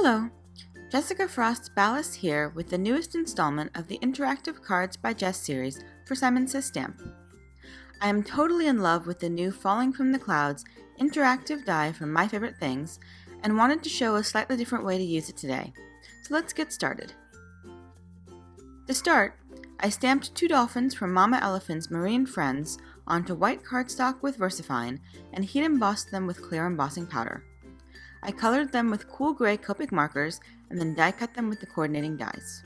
Hello, Jessica Frost-Ballas here with the newest installment of the Interactive Cards by Jess series for Simon Says Stamp. I am totally in love with the new Falling from the Clouds interactive die from My Favorite Things and wanted to show a slightly different way to use it today. So let's get started. To start, I stamped 2 dolphins from Mama Elephant's Marine Friends onto white cardstock with VersaFine and heat embossed them with clear embossing powder. I colored them with cool gray Copic markers and then die cut them with the coordinating dies.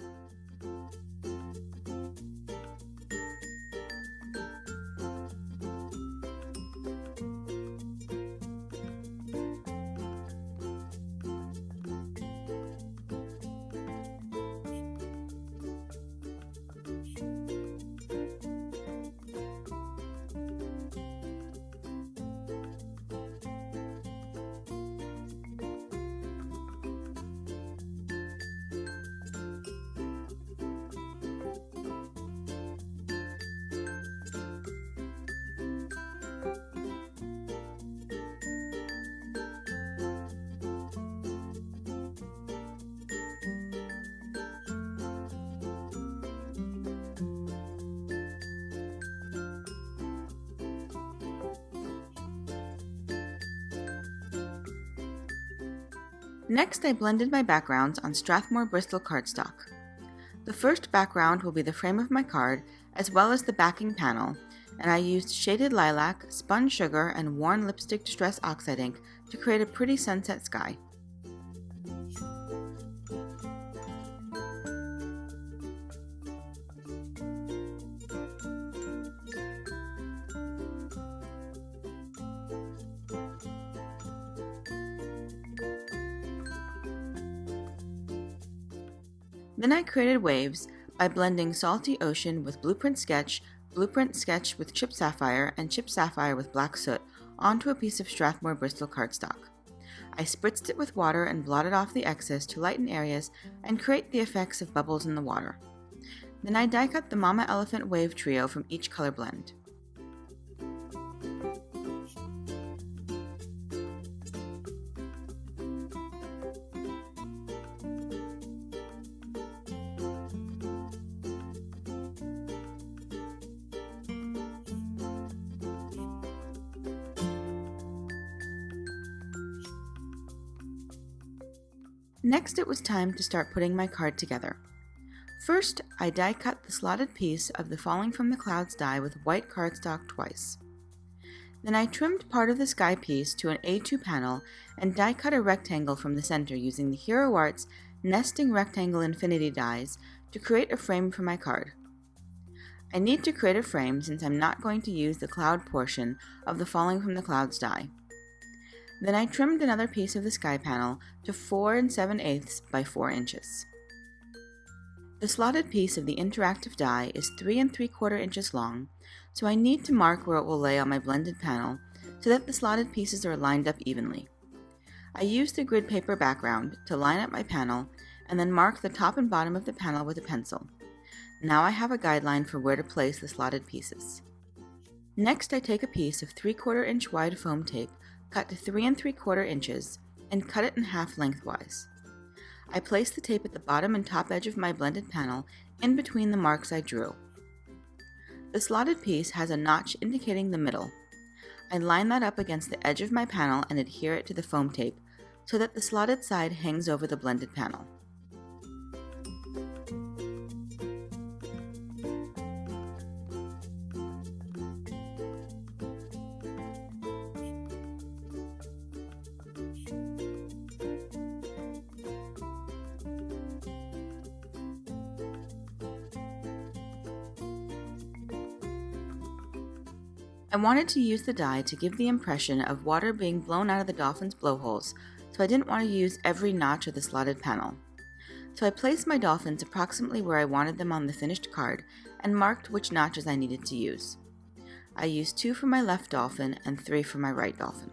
Next, I blended my backgrounds on Strathmore Bristol cardstock. The first background will be the frame of my card, as well as the backing panel, and I used shaded lilac, spun sugar, and worn lipstick distress oxide ink to create a pretty sunset sky. Then I created waves by blending Salty Ocean with Blueprint Sketch with Chip Sapphire, and Chip Sapphire with Black Soot onto a piece of Strathmore Bristol cardstock. I spritzed it with water and blotted off the excess to lighten areas and create the effects of bubbles in the water. Then I die cut the Mama Elephant wave trio from each color blend. Next, it was time to start putting my card together. First, I die cut the slotted piece of the Falling from the Clouds die with white cardstock twice. Then I trimmed part of the sky piece to an A2 panel and die cut a rectangle from the center using the Hero Arts Nesting Rectangle Infinity dies to create a frame for my card. I need to create a frame since I'm not going to use the cloud portion of the Falling from the Clouds die. Then I trimmed another piece of the sky panel to 4 7/8 by 4 inches. The slotted piece of the interactive die is 3 3/4 inches long, so I need to mark where it will lay on my blended panel so that the slotted pieces are lined up evenly. I used the grid paper background to line up my panel and then mark the top and bottom of the panel with a pencil. Now I have a guideline for where to place the slotted pieces. Next, I take a piece of 3/4 inch wide foam tape cut to 3 3/4 inches, and cut it in half lengthwise. I place the tape at the bottom and top edge of my blended panel in between the marks I drew. The slotted piece has a notch indicating the middle. I line that up against the edge of my panel and adhere it to the foam tape so that the slotted side hangs over the blended panel. I wanted to use the die to give the impression of water being blown out of the dolphin's blowholes, so I didn't want to use every notch of the slotted panel. So I placed my dolphins approximately where I wanted them on the finished card and marked which notches I needed to use. I used 2 for my left dolphin and 3 for my right dolphin.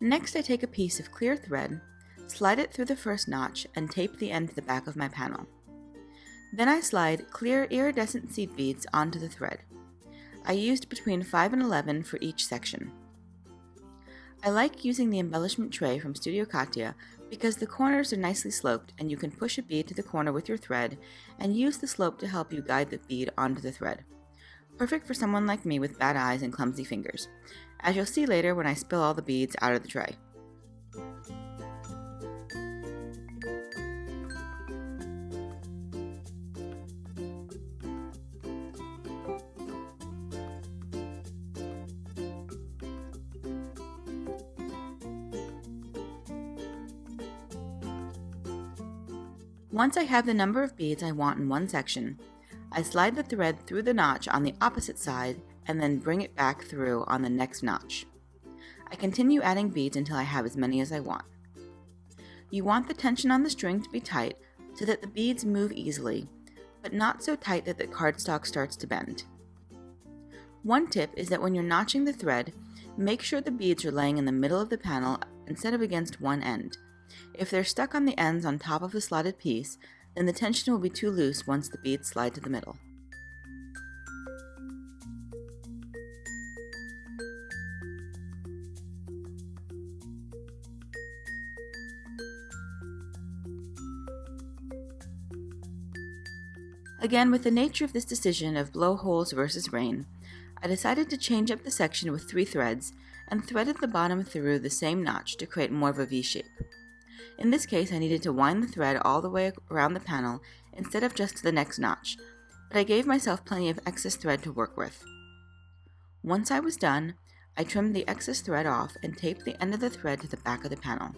Next, I take a piece of clear thread, slide it through the first notch, and tape the end to the back of my panel. Then I slide clear iridescent seed beads onto the thread. I used between 5 and 11 for each section. I like using the embellishment tray from Studio Katya because the corners are nicely sloped and you can push a bead to the corner with your thread and use the slope to help you guide the bead onto the thread. Perfect for someone like me with bad eyes and clumsy fingers, as you'll see later when I spill all the beads out of the tray. Once I have the number of beads I want in one section, I slide the thread through the notch on the opposite side and then bring it back through on the next notch. I continue adding beads until I have as many as I want. You want the tension on the string to be tight so that the beads move easily, but not so tight that the cardstock starts to bend. One tip is that when you're notching the thread, make sure the beads are laying in the middle of the panel instead of against one end. If they're stuck on the ends on top of the slotted piece, then the tension will be too loose once the beads slide to the middle. Again, with the nature of this decision of blowholes versus rain, I decided to change up the section with 3 threads and threaded the bottom through the same notch to create more of a V shape. In this case, I needed to wind the thread all the way around the panel instead of just to the next notch, but I gave myself plenty of excess thread to work with. Once I was done, I trimmed the excess thread off and taped the end of the thread to the back of the panel.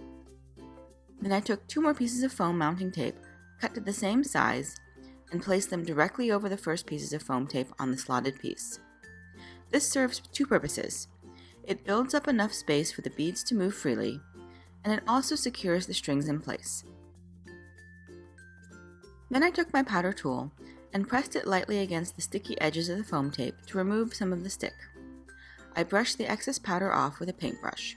Then I took 2 more pieces of foam mounting tape, cut to the same size, and placed them directly over the first pieces of foam tape on the slotted piece. This serves 2 purposes. It builds up enough space for the beads to move freely, and it also secures the strings in place. Then I took my powder tool and pressed it lightly against the sticky edges of the foam tape to remove some of the stick. I brushed the excess powder off with a paintbrush.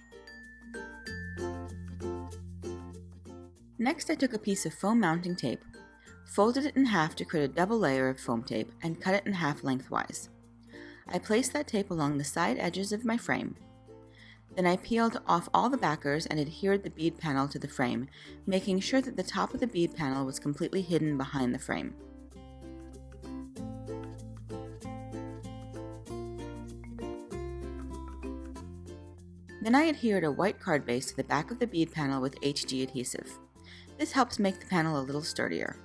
Next, I took a piece of foam mounting tape, folded it in half to create a double layer of foam tape, and cut it in half lengthwise. I placed that tape along the side edges of my frame. Then I peeled off all the backers and adhered the bead panel to the frame, making sure that the top of the bead panel was completely hidden behind the frame. Then I adhered a white card base to the back of the bead panel with HG adhesive. This helps make the panel a little sturdier.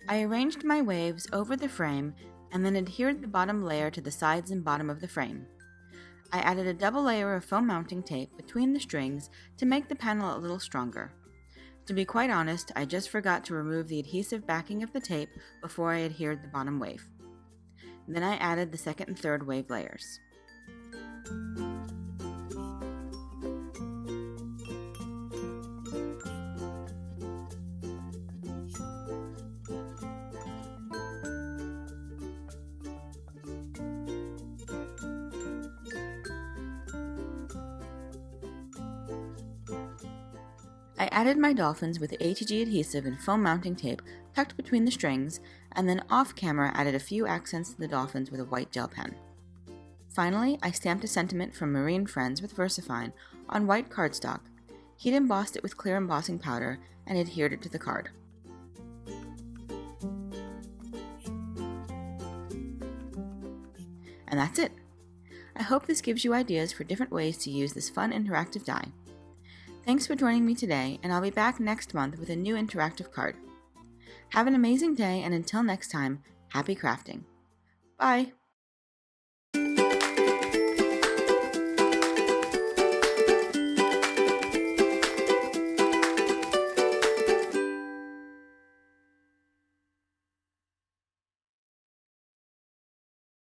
I arranged my waves over the frame and then adhered the bottom layer to the sides and bottom of the frame. I added a double layer of foam mounting tape between the strings to make the panel a little stronger. To be quite honest, I just forgot to remove the adhesive backing of the tape before I adhered the bottom wave. Then I added the second and third wave layers. I added my dolphins with HG adhesive and foam mounting tape tucked between the strings, and then off-camera added a few accents to the dolphins with a white gel pen. Finally, I stamped a sentiment from Marine Friends with VersaFine on white cardstock, heat embossed it with clear embossing powder, and adhered it to the card. And that's it! I hope this gives you ideas for different ways to use this fun interactive die. Thanks for joining me today, and I'll be back next month with a new interactive card. Have an amazing day, and until next time, happy crafting. Bye!